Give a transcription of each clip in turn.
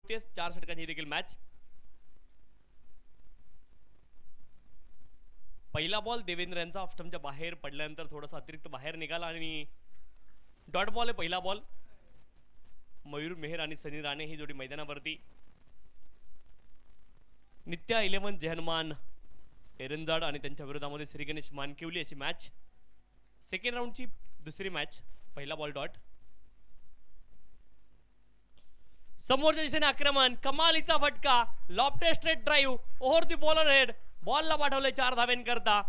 4 षटकांची देखील मॅच. पहिला बॉल देवेंद्र यांचा ऑफ स्टंपच्या बाहेर पडल्यानंतर थोडासा अतिरिक्त बाहेर निघाला आणि डॉट बॉल आहे पहिला बॉल. मयूर मेहर आणि सनी राणे ही जोडी मैदानावरती. नित्या 11 जेहनुमान एरंजाड आणि त्यांच्या विरोधामध्ये श्री गणेश मानकिवली अशी मॅच. सेकंड राऊंडची दुसरी मॅच. पहिला बॉल डॉट. समोरच्या दिशेने आक्रमण, कमालीचा फटका, lofted straight drive over the bowler head. बॉलला पाठवले 4 धावेंकरता.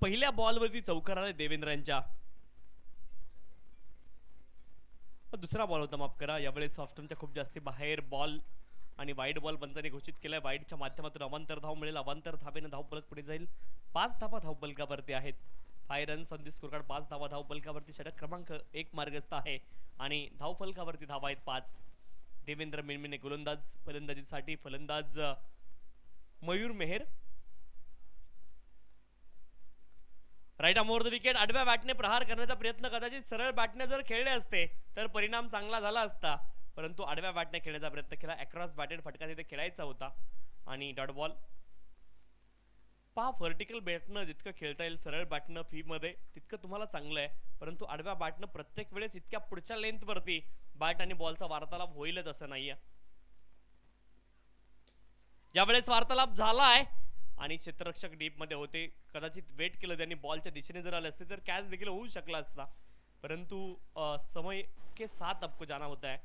पहिल्या बॉलवरती चौकार आले देवेंद्र यांच्या. दुसरा बॉल होता, माफ करा. यावेळेस सॉफ्टमच्या खूप जास्ती बाहेर बॉल आणि वाईड बॉल पंचांनी घोषित केलाय. वाईडच्या माध्यमातून अवांतर धाव मिळेल. अवांतर धावेने धाव फलक पुढे जाईल. 5 धावा धाव फलकावरती आहेत. 5 रन्स ऑन द स्कोरकार्ड. 5 धावा धाव फलकावरती. षटक क्रमांक 1 मार्गस्थ आहे आणि धाव फलकावरती धावा आहेत 5. देवेंद्र मिनमिने गोलंदाज. फलंदाजीसाठी फलंदाज Mayur Mehar. Right arm over the wicket. आडव्या बॅटने प्रहार करण्याचा प्रयत्न, कदाचित सरळ बॅटने जर खेळले असते तर परिणाम चांगला झाला असता, परंतु आडव्या बॅटने खेळण्याचा प्रयत्न केला. अक्रॉस बॅटेड फटका तिथे खेळायचा होता आणि डॉट बॉल. पहा, व्हर्टिकल बॅटनं जितकं खेळता येईल सरळ बॅटनं फी मध्ये तितकं तुम्हाला चांगलं आहे, परंतु आडव्या बॅटनं प्रत्येक वेळेस इतक्या पुढच्या लेंथ वरती बॅट आणि बॉलचा वार्तालाप होईलच असं नाहीये. यावेळेस वार्तालाप झालाय आणि क्षेत्ररक्षक डीप मध्ये होते. कदाचित वेट केलं त्यांनी, बॉलच्या दिशेने जर आले असते तर कॅच देखील होऊ शकला असता, परंतु समय के साथ आपको जाना होता है.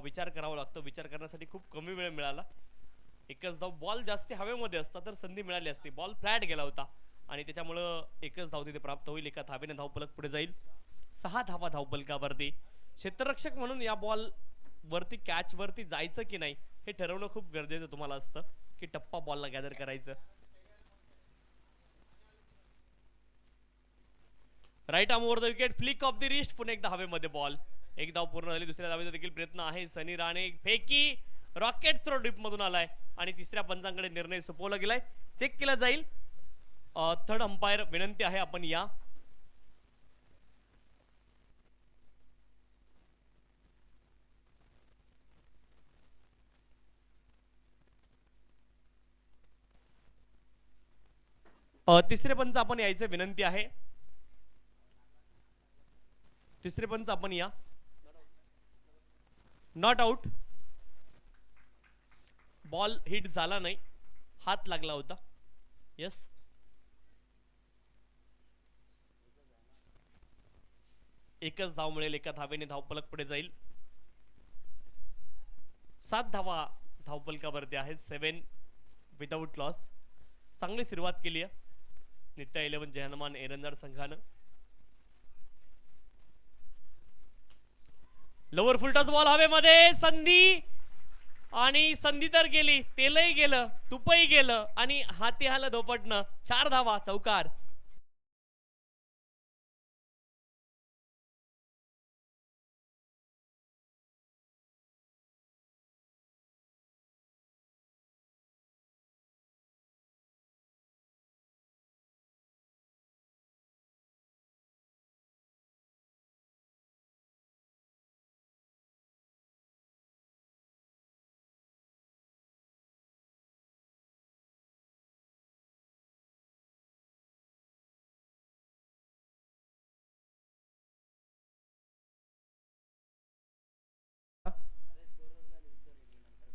विचार करावा लागतो. विचार करण्यासाठी खूप कमी वेळ मिळाला. एकच धाव. बॉल जास्त हवेमध्ये असता तर संधी मिळाली असती. बॉल फ्लॅट गेला होता आणि त्याच्यामुळं एकच धाव तिथे प्राप्त होईल. एका धावेने धाव फलक पुढे जाईल. 6 धावा धाव फलकावरती. क्षेत्ररक्षक म्हणून या बॉल वरती कॅच वरती जायचं की नाही हे ठरवणं खूप गरजेचं तुम्हाला असतं की टप्पा बॉलला गॅदर करायचं. Right arm over the wicket. Flick off the wrist. पुन्हा एकदा हवेमध्ये बॉल. एक धाव पूर्ण झाली. दुसऱ्या धावेचा देखील प्रयत्न आहे. सनी राणे फेकी, रॉकेट थ्रो डीप मधून आलाय आणि तिसऱ्या पंचांकडे निर्णय सोपवला गेलाय. चेक केला जाईल. थर्ड अंपायर विनंती आहे आपण या. तिसरे पंच आपण यायचे विनंती आहे. तिसरे पंच आपण या. Not out. बॉल हिट झाला नाही, हात लागला होता. यस. एकच धाव मिळेल. एका धावेने धाव फलक पुढे जाईल. 7 धावा धाव फलकावरती आहेत. 7 विदाउट लॉस. चांगली सुरुवात केली आहे नित्या 11 जेहनुमान एरंजाड संघानं. लोअर फुलटॉस बॉल हवेमध्ये. संधी आणि संधी तर गेली. तेलही गेलं, तुपही गेलं आणि हाती आलं धोपटणं. 4 धावा. चौकार.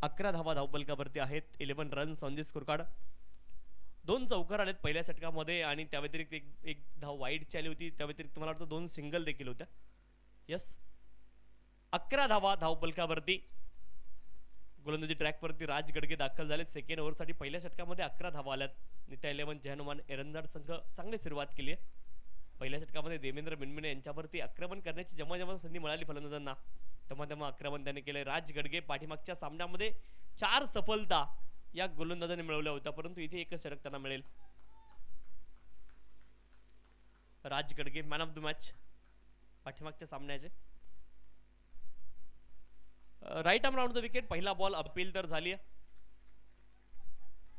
अकरा धावा धावफलकावरती आहेत. 11 runs on the score card. 2 चौकार आलेत पहिल्या षटकामध्ये आणि त्या व्यतिरिक्त एक धाव वाईडची आली होती. त्या व्यतिरिक्त मला वाटतं 2 सिंगल देखील होत्या. यस. 11 धावा धावफलकावरती. गोलंदाजी ट्रॅकवरती राज गडगे दाखल झाले. सेकंड ओव्हरसाठी पहिल्या षटकामध्ये 11 धावा आल्यात. नित्या 11 जेहनुमान एरंजाड संघ चांगली सुरुवात केली आहे. पहिल्या षटकामध्ये देवेंद्र मिनमिने यांच्यावरती आक्रमण करण्याची जेव्हा संधी मिळाली फलंदाजांना तेव्हा आक्रमण त्याने केले. राज गडगे पाठीमागच्या सामन्यामध्ये 4 सफलता या गोलंदाजाने मिळवल्या होत्या, परंतु इथे एकच षटक त्यांना मिळेल. Raj Gadge man of the match पाठीमागच्या सामन्याचे. Right arm round the wicket. पहिला बॉल अपील तर झाली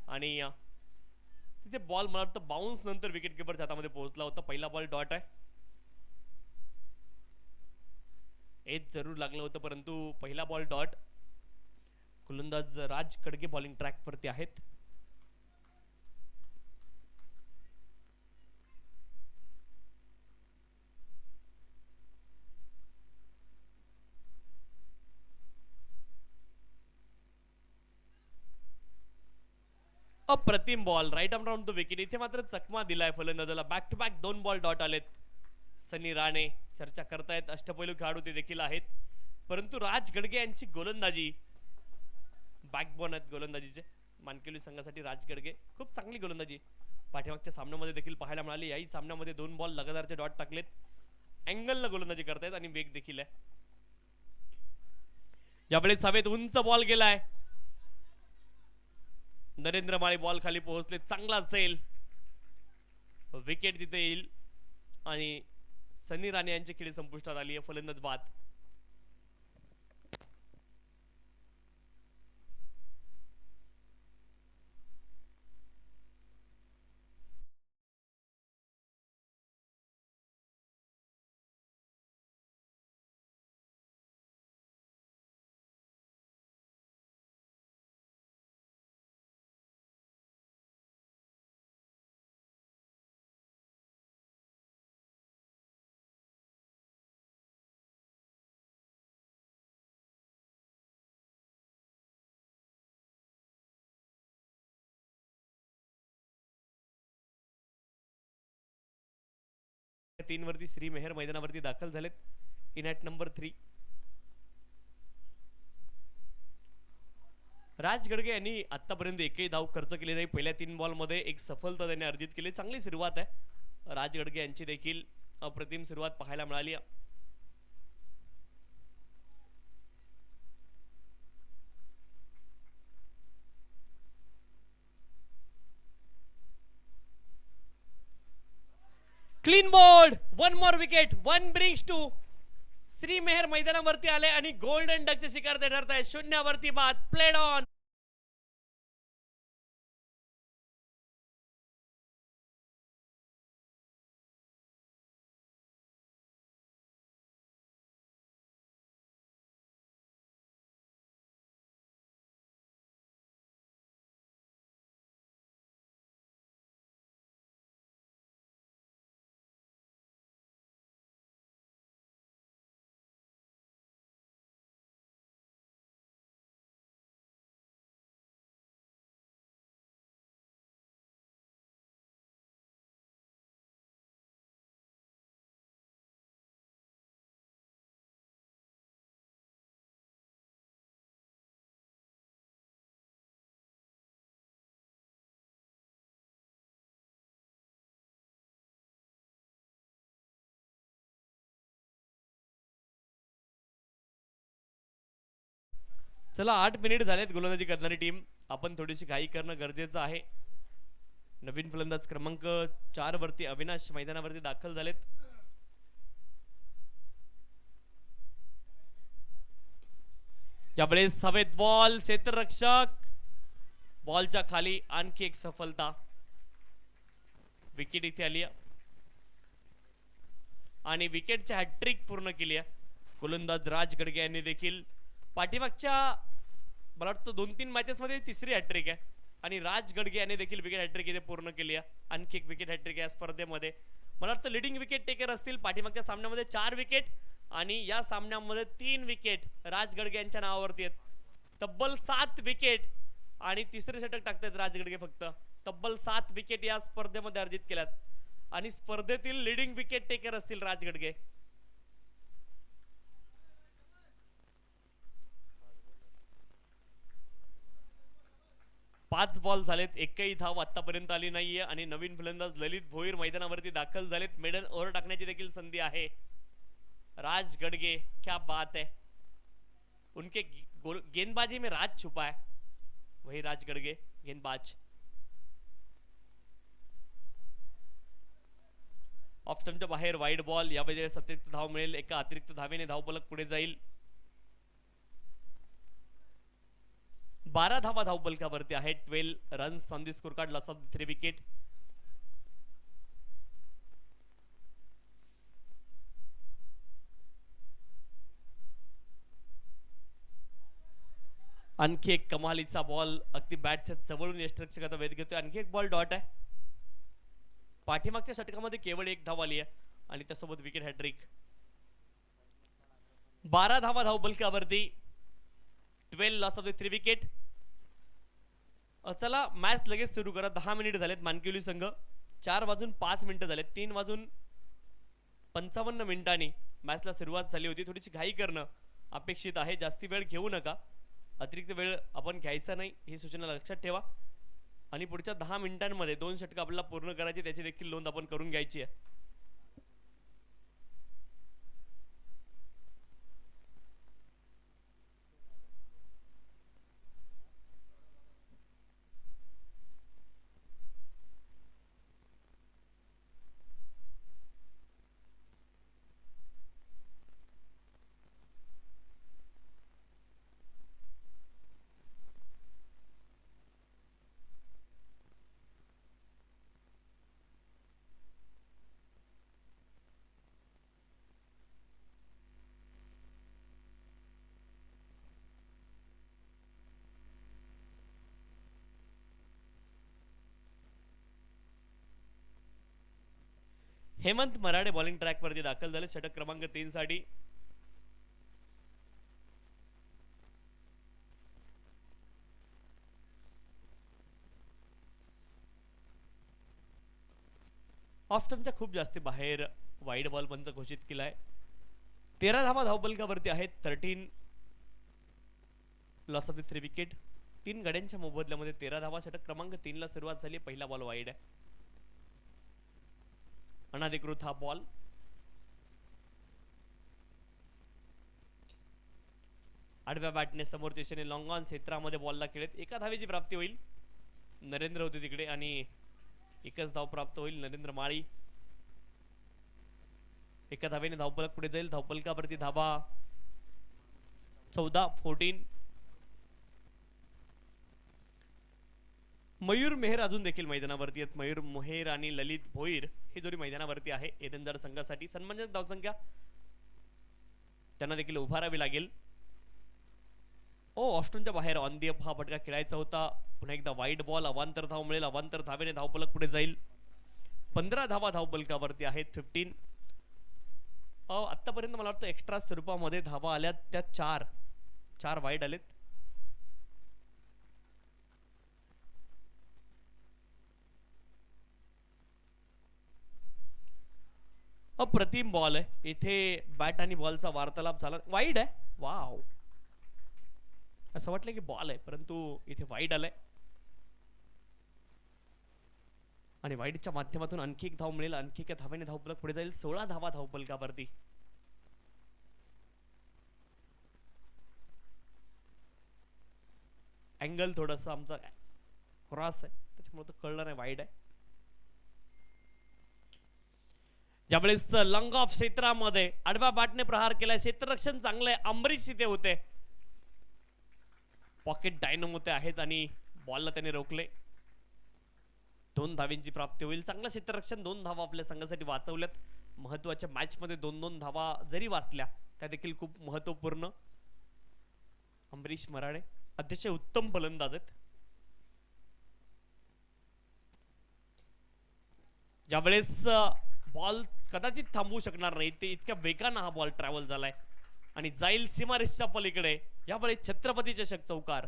आणि तिथे बॉल मला वाटतं बाउन्स नंतर विकेट किपरच्या हातामध्ये पोहोचला होता. पहिला बॉल डॉट आहे. एज जरूर लागलं होतं परंतु पहिला बॉल डॉट. गोलंदाज राज कडगे बॉलिंग ट्रॅक वरती आहेत. अप्रतिम ball right arm round the wicket. इथे मात्र चकमा दिलाय फलंदाजाला. Back to back 2 ball dot आलेत. सनी राणे चर्चा करतायत, अष्टपैलू खेळाडू ते देखील आहेत, परंतु राज गडगे यांची गोलंदाजी बॅकबोन आहेत गोलंदाजीचे. मानकेली संघासाठी राज गडगे खूप चांगली गोलंदाजी पाठीमागच्या सामन्यामध्ये देखील पाहायला मिळाली. याही सामन्यामध्ये 2 बॉल लगातारचे डॉट टाकलेत. अँगलनं गोलंदाजी करतायत आणि वेग देखील आहे. यावेळेस हवेत उंच बॉल गेलाय. नरेंद्र माळी बॉल खाली पोहोचले. चांगला असेल, विकेट तिथे येईल आणि सनी राणे यांची खेळी संपुष्टात आली आहे. फलंदाज बाद. तीन वरती श्री मेहर मैदानावरती दाखल झालेत. In at number 3. राज गडगे यांनी आतापर्यंत एकही धाव खर्च केली नाही. पहिल्या 3 बॉलमध्ये एक सफलता त्यांनी अर्जित केली. चांगली सुरुवात आहे राज गडगे यांची देखील. अप्रतिम सुरुवात पाहायला मिळाली. Clean bowled. 1 more wicket. 1 brings 2. Shri Mehar मैदानावरती आले आणि गोल्डन डकचे शिकार ते ठरत आहेत. 0 वरती बाद. Played on. चला 8 मिनिट झालेत गोलंदाजी करणारी टीम. आपण थोडीशी घाई करणं गरजेचं आहे. नवीन फलंदाज क्रमांक 4 वरती अविनाश मैदानावरती दाखल झालेत. यावेळेस हवेत बॉल. क्षेत्ररक्षक बॉलच्या खाली. आणखी एक सफलता. विकेट इथे आली आणि विकेटची हॅट्रिक पूर्ण केली आहे. गोलंदाज राज गडगे यांनी देखील पाठीमागच्या मला वाटतं 2-3 मॅचेस मध्ये तिसरी हॅट्रिक आहे आणि राज गडगे यांनी देखील विकेट हॅट्रिक इथे पूर्ण केली आहे. आणखी एक विकेट हॅट्रिक या स्पर्धेमध्ये. मला वाटतं लिडिंग विकेट टेकर असतील. पाठीमागच्या सामन्यामध्ये 4 विकेट आणि या सामन्यामध्ये 3 विकेट राज गडगे यांच्या नावावरती आहेत. तब्बल 7 विकेट आणि तिसरे षटक टाकतात राज गडगे. फक्त तब्बल 7 विकेट या स्पर्धेमध्ये अर्जित केल्यात आणि स्पर्धेतील लिडिंग विकेट टेकर असतील राज गडगे. 5 बॉल झालेत. एकही धाव आतापर्यंत आली नाहीये आणि नवीन फलंदाज ललित भोईर मैदानावरती दाखल झालेत. मेडन ओव्हर टाकण्याची देखील संधी आहे. राज गडगे क्या बात है. उनके गेंदबाजी में राज छुपा है. वही राज गडगे गेंदबाज. ऑफ स्टंपच्या बाहेर वाईड बॉल. यामध्ये अतिरिक्त धाव मिळेल. एका अतिरिक्त धावेने धावफलक पुढे जाईल. 12 धावा धावफलकावरती आहेत. 12 runs on the score card, loss of 3 wicket. आणखी एक कमालीचा बॉल अगदी बॅटच्या जवळून यष्टिरक्षकाचा वेध घेतोय. आणखी एक बॉल डॉट आहे. पाठीमागच्या षटकामध्ये केवळ एक धाव आली आहे आणि त्यासोबत विकेट हॅट्रिक. 12 धावा धावफलकावरती, 12 लॉस ऑफ द 3 विकेट. चला मॅच लगेच सुरू करा. 10 मिनिट झालेत. मानकिवली संघ 4 वाजून 5 मिनिटं झालेत. 3 वाजून 55 मिनिटांनी मॅचला सुरुवात झाली होती. थोडीशी घाई करणं अपेक्षित आहे. जास्ती वेळ घेऊ नका. अतिरिक्त वेळ आपण घ्यायचा नाही ही सूचना लक्षात ठेवा. आणि पुढच्या 10 मिनिटांमध्ये 2 षटकं आपल्याला पूर्ण करायची, त्याची देखील नोंद आपण करून घ्यायची आहे. हेमंत मराडे बॉलिंग ट्रॅक वरती दाखल झाले षटक क्रमांक 3 साठी. ऑफ स्टंपच्या खूप जास्ती बाहेर वाईड बॉल पंच घोषित केलाय. 13 धावा धावफलकावरती आहेत. 13 लॉस ऑफ द 3 विकेट. 3 गड्यांच्या मोबदल्यामध्ये 13 धावा. षटक क्रमांक 3 ला सुरुवात झाली. पहिला बॉल वाईड आहे. अनाधिकृत हा बॉल. आडव्या बॅटने समोर दिशेने लॉंग ऑन क्षेत्रामध्ये बॉलला खेळत एका धावेची प्राप्ती होईल. नरेंद्र होते तिकडे आणि एकच धाव प्राप्त होईल. नरेंद्र माळी एका धावेने धावफलक पुढे जाईल. धावफलकावरती धावा 14 14. मयूर मेहर अजून देखील मैदानावरती आहेत. मयूर मोहेर आणि ललित भोईर ही जोडी मैदानावरती आहे एरंदार संघासाठी. सन्मानजनक धावसंख्या त्यांना देखील उभारावी लागेल. ऑस्ट्रेलियाच्या बाहेर ऑन दी अप हा फटका खेळायचा होता. पुन्हा एकदा वाईड बॉल. अवांतर धाव मिळेल. अवांतर धावेने धावफलक पुढे जाईल. 15 धावा धावफलकावरती आहेत. 15. आतापर्यंत मला वाटतं एक्स्ट्रा स्वरूपामध्ये धावा आल्यात त्या 4 वाईड आलेत. अप्रतिम बॉल आहे. इथे बॅट आणि बॉलचा वार्तालाप झाला. वाईड आहे. वाव, असं वाटलं की बॉल आहे परंतु इथे वाईड आलाय. आणि वाईडच्या माध्यमातून आणखी एक धाव मिळेल. आणखी एका धावेने धावफलक पुढे जाईल. 16 धावा धावफलकावरती. अँगल थोडासा आमचा क्रॉस आहे त्याच्यामुळे तो कळलं नाही. वाईड आहे. ज्यावेळेस लंग ऑफ क्षेत्रामध्ये आडव्या बॅटने प्रहार केलाय. क्षेत्ररक्षण चांगलंय. अंबरीश इथे होते. पॉकेट डायनमो ते आहेत आणि बॉलला त्याने रोखले. 2 धावांची प्राप्ती होईल. चांगलं क्षेत्ररक्षण. 2 धावा आपल्या संघासाठी वाचवल्यात. महत्वाच्या मॅच मध्ये 2-2 धावा जरी वाचल्या त्या देखील खूप महत्वपूर्ण. अंबरीश मराडे अतिशय उत्तम फलंदाज आहेत. ज्यावेळेस बॉल कदाचित थांबवू शकणार नाही ते इतक्या वेगानं हा बॉल ट्रॅव्हल झालाय आणि जाईल सीमारेषच्या पलीकडे. यावेळेस छत्रपती चषक चौकार.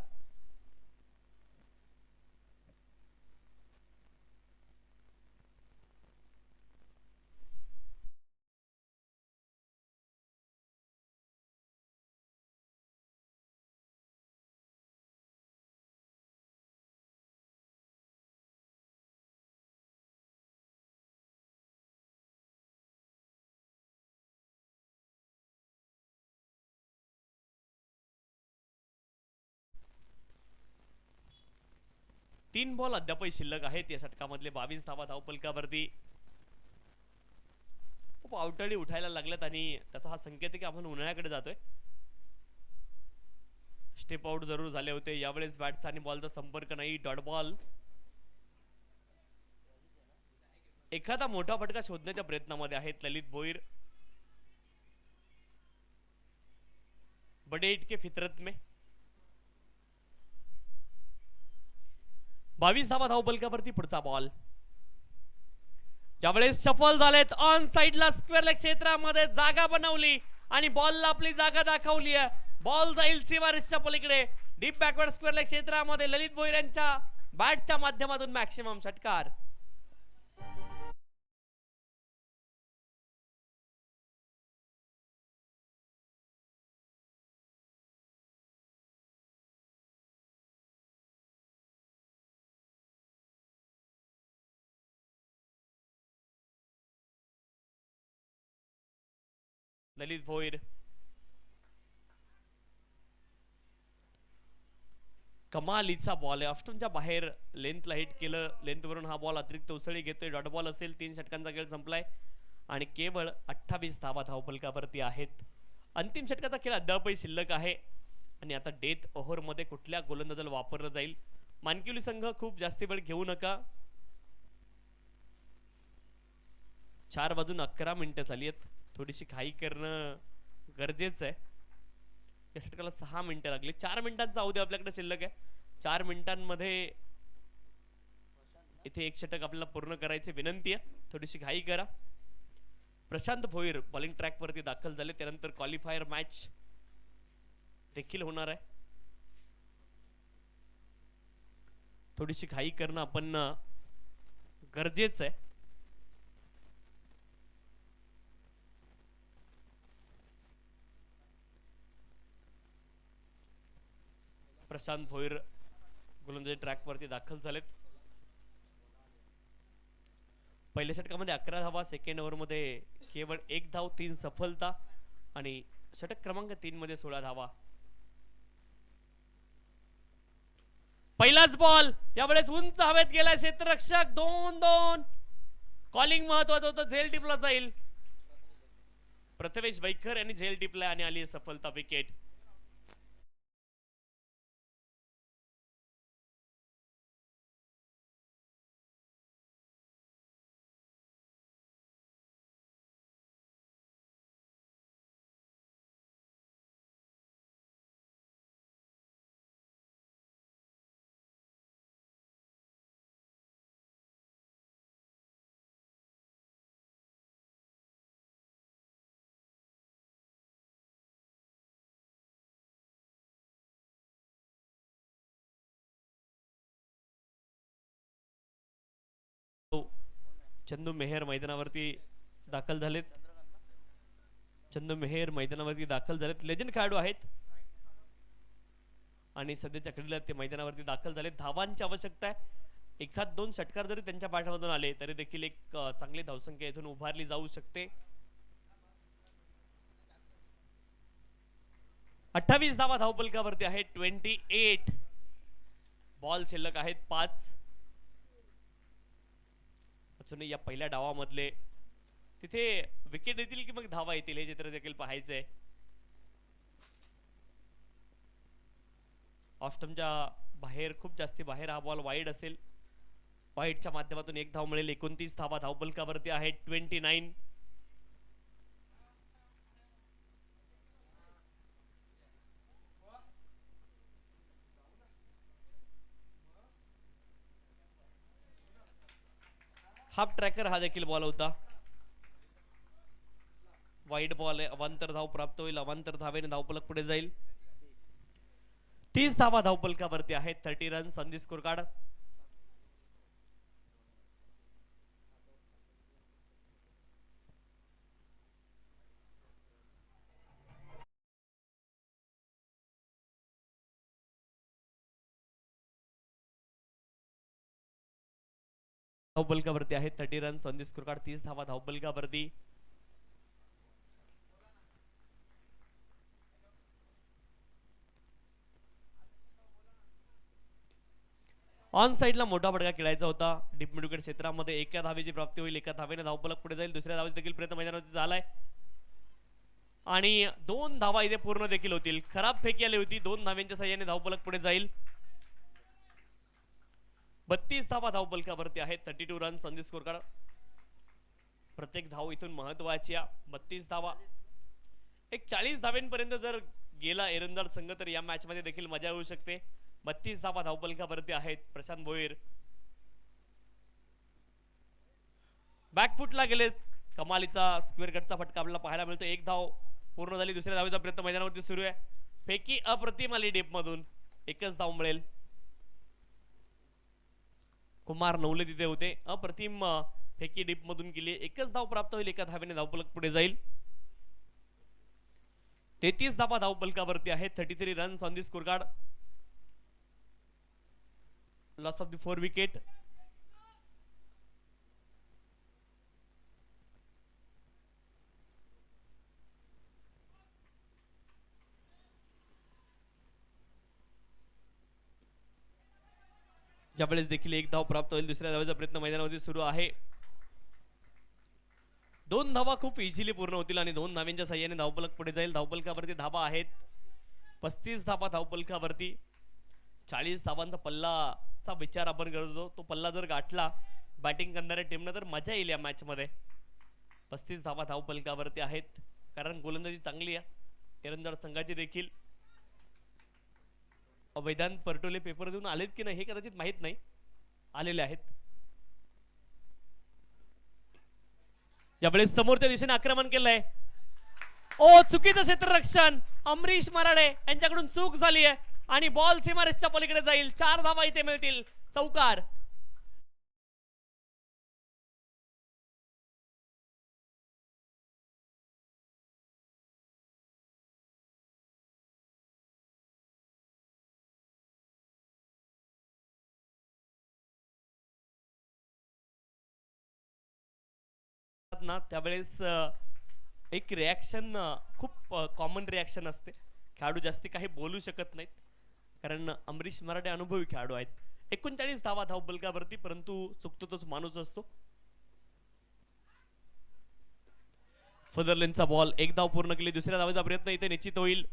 तीन बॉल अद्यापही शिल्लक आहेत या षटकामधले. 22 धावा धावफलकावरती. खूप अवटळी उठायला लागल्यात आणि त्याचा हा संकेत आहे की आपण उन्हाळ्याकडे जातोय. स्टेप आउट जरूर झाले होते यावेळेस. बॅटचा आणि बॉलचा संपर्क नाही, डॉट बॉल. एखादा मोठा फटका शोधण्याच्या प्रयत्नामध्ये आहेत ललित भोईर. बडे इटके फितरत में. 22 धावा धाव बलकावरती. पुढचा बॉल ज्यावेळेस सफल झालेत ऑन साइडला स्क्वेअर लेग क्षेत्रामध्ये जागा बनवली आणि बॉलला आपली जागा दाखवली आहे. बॉल जाईल सीमारेषच्या पलीकडे डीप बॅकवर्ड स्क्वेअर लेग क्षेत्रामध्ये. ललित भोईर यांच्या बॅटच्या माध्यमातून मॅक्सिमम षटकार. ललित भोईर कमालीचा बॉल आहे. ऑफ्टनच्या बाहेर लेंथला हिट केलं. लेंथवरून हा बॉल अतिरिक्त उसळी घेतोय. डॉट बॉल असेल. 3 षटकांचा खेळ संपलाय आणि केवळ 28 धावा धावफलकावरती आहेत. अंतिम षटकाचा खेळ अद्यापही शिल्लक आहे आणि आता डेथ ओव्हर मध्ये कुठल्या गोलंदाजाला वापरलं जाईल. मानकिवली संघ खूप जास्ती वेळ घेऊ नका. 4 वाजून 11 मिनिटं झाली आहेत. थोडीशी घाई करणं गरजेचं आहे. या षटकाला 6 मिनिटं लागली. 4 मिनिटांचा अवधी आपल्याकडे शिल्लक आहे. 4 मिनिटांमध्ये इथे एक षटक आपल्याला पूर्ण करायची विनंती आहे. थोडीशी घाई करा. प्रशांत भोईर बॉलिंग ट्रॅक वरती दाखल झाले. त्यानंतर क्वालिफायर मॅच देखील होणार आहे. थोडीशी घाई करणं आपण गरजेचं आहे. प्रशांत भोईर गोलंदाजी ट्रॅक वरती दाखल झालेत. पहिल्या षटकामध्ये 11 धावा. सेकंड ओव्हर मध्ये केवळ 1 धाव, 3 सफलता आणि षटक क्रमांक 3 मध्ये 16 धावा. पहिलाच बॉल यावेळेस उंच हवेत गेला. क्षेत्ररक्षक 2-2. कॉलिंग महत्वाचं होतं. झेल टिपला जाईल. प्रथमेश वैखर यांनी झेल टिपला आणि आली सफलता. विकेट. चंदू मेहर मैदानावरती दाखल झालेत. चंदू मेहर मैदानावरती दाखल झालेत. लेजंड खेळाडू आहेत आणि सध्याच्या घडीला ते मैदानावरती दाखल झाले. धावांची आवश्यकता आहे. एखाद 2 षटकार जरी त्यांच्या पाठीमधून आले तरी देखील एक चांगली धावसंख्या इथून उभारली जाऊ शकते. 28 धावा धावफलकावरती आहेत. 28 बॉल शिल्लक आहेत. 5 अजूनही या पहिल्या डावामधले तिथे विकेट येतील की मग धावा येतील हे चित्र देखील पाहायचंय. ऑफस्टमच्या बाहेर खूप जास्ती बाहेर हा बॉल वाईड असेल. वाईडच्या माध्यमातून 1 धाव मिळेल. 29 धावा धावफलकावरती आहेत. 29. हाफ ट्रॅकर हा देखील बॉल होता. वाईड बॉल आहे. अवांतर धाव प्राप्त होईल. अवांतर धावेने धावफलक पुढे जाईल. 30 धावा धावफलकावरती आहेत. 30 run on the score card. धावफलकावरती आहेत. 30 run on the score card. 30 धावा धावफलकावरती. ऑन साइडला मोठा फटका खेळायचा होता. डीप मिड विकेट क्षेत्रामध्ये एका धावेची प्राप्ती होईल. एका धावेने धावफलक पुढे जाईल. दुसऱ्या धावेचा देखील प्रयत्न मैदानावरती झालाय आणि 2 धावा इथे पूर्ण देखील होतील. खराब फेकी आली होती, 2 धाव्यांच्या साह्याने धावफलक पुढे जाईल. 32 धावा धावफलकावरती आहेत. 32 runs on the score card. प्रत्येक धाव इथून महत्वाची आहे. 32 धावा, एक 40 धाव्यांपर्यंत जर गेला एरंदाड संघ तर या मॅच मध्ये देखील मजा येऊ शकते. 32 धावा धावफलकावरती आहेत. प्रशांत भोईर बॅकफुटला गेले, कमालीचा स्क्वेअर कटचा फटका आपल्याला पाहायला मिळतो. एक धाव पूर्ण झाली. दुसऱ्या धावेचा प्रयत्न मैदानावरती सुरू आहे. फेकी अप्रतिम आली डीप मधून, एकच धाव मिळेल. कुमार नवले तिथे होते. अप्रतिम फेकी डीप मधून केली, एकच धाव प्राप्त होईल. एका धावेने धावफलक पुढे जाईल. 33 धावा धावफलकावरती आहेत. 33 runs on the score card. Loss of the 4 wicket. ज्यावेळेस देखील एक धाव प्राप्त होईल. दुसऱ्या धावेचा प्रयत्न मैदानावरती सुरू आहे. 2 धावा खूप इझिली पूर्ण होतील आणि 2 धाव्यांच्या साह्याने धावफलक पुढे जाईल. धावफलकावरती धावा आहेत 35 धावा धावफलकावरती. 40 धावांचा पल्लाचा विचार आपण करतो. तो पल्ला जर गाठला बॅटिंग करणाऱ्या टीमनं तर मजा येईल या मॅच मध्ये. 35 धावा धावफलकावरती आहेत, कारण गोलंदाजी चांगली आहे एरंदाड संघाची देखील. वेदांत परटोले पेपर देऊन आलेत की नाही हे कदाचित माहित नाही, आलेले आहेत. यावेळेस समोरच्या दिशेने आक्रमण केलंय. ओ चुकीचं क्षेत्ररक्षण, अमरीश मराडे यांच्याकडून चूक झाली आहे आणि बॉल सीमारेषच्या पलीकडे जाईल. 4 धावा इथे मिळतील. चौकार. ना त्यावेळेस एक रिॲक्शन खूप कॉमन रिॲक्शन असते. खेळाडू जास्ती काही बोलू शकत नाहीत, कारण अमरीश मराठे अनुभवी खेळाडू आहेत. 39 धावा धावफलकावरती, परंतु चुकतो तोच माणूस असतो. फदरलेनचा बॉल, एक धाव पूर्ण केली. दुसऱ्या धावेचा प्रयत्न इथे निश्चित होईल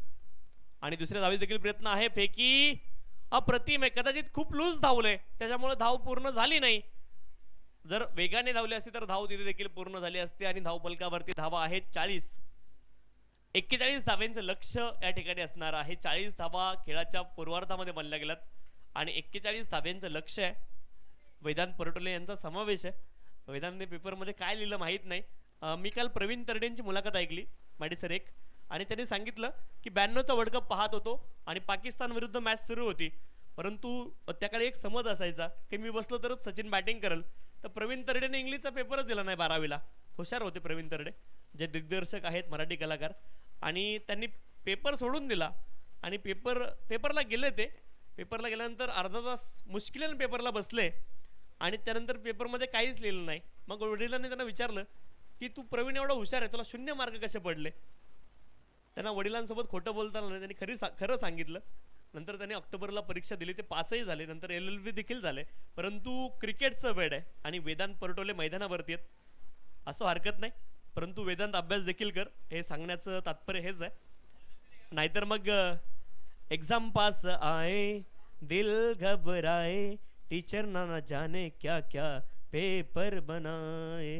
आणि दुसऱ्या धावेचा देखील प्रयत्न आहे. फेकी अप्रतिम आहे, कदाचित खूप लूज धावले त्याच्यामुळे धाव पूर्ण झाली नाही. जर वेगाने धावले असते तर धाव तिथे देखील पूर्ण झाली असते आणि धावफलकावरती धावा आहेत 40. 41 धाव्यांचं लक्ष या ठिकाणी असणार आहे. 40 धावा खेळाच्या पूर्वार्धामध्ये बनल्या गेल्यात आणि 41 धाव्यांचं लक्ष आहे. वेदांत परटोले यांचा समावेश आहे. वेदांतने पेपरमध्ये काय लिहिलं माहीत नाही. मी काल प्रवीण तरडेंची मुलाखत ऐकली मॅडिसर एक, आणि त्यांनी सांगितलं की 92चा वर्ल्ड कप पाहत होतो आणि पाकिस्तान विरुद्ध मॅच सुरू होती, परंतु त्याकडे एक समज असायचा की मी बसलो तरच सचिन बॅटिंग करेल. तर प्रवीण तरडेने इंग्लिशचा पेपरच दिला नाही 12वीला. हुशार होते प्रवीण तरडे, जे दिग्दर्शक आहेत मराठी कलाकार, आणि त्यांनी पेपर सोडून दिला आणि पेपरला गेले. ते पेपरला गेल्यानंतर अर्धा तास मुश्किलीने पेपरला बसले आणि त्यानंतर पेपरमध्ये काहीच लिहिलं नाही. मग वडिलांनी त्यांना विचारलं की तू प्रवीण एवढा हुशार आहे, तुला 0 मार्क कसे पडले. त्यांना वडिलांसोबत खोटं बोलताना नाही, त्यांनी खरं सांगितलं. नंतर त्यांनी ऑक्टोबरला परीक्षा दिली, ते पासही झाले, नंतर LLB देखील झाले. परंतु क्रिकेटचं वेड आहे आणि वेदांत परटोले मैदानावरती आहेत असं हरकत नाही, परंतु वेदांत अभ्यास देखील कर, हे सांगण्याचं तात्पर्य हेच आहे. नाहीतर मग एग्जाम पास आए दिल घबराए, टीचर ना जाने क्या क्या पेपर बनाए,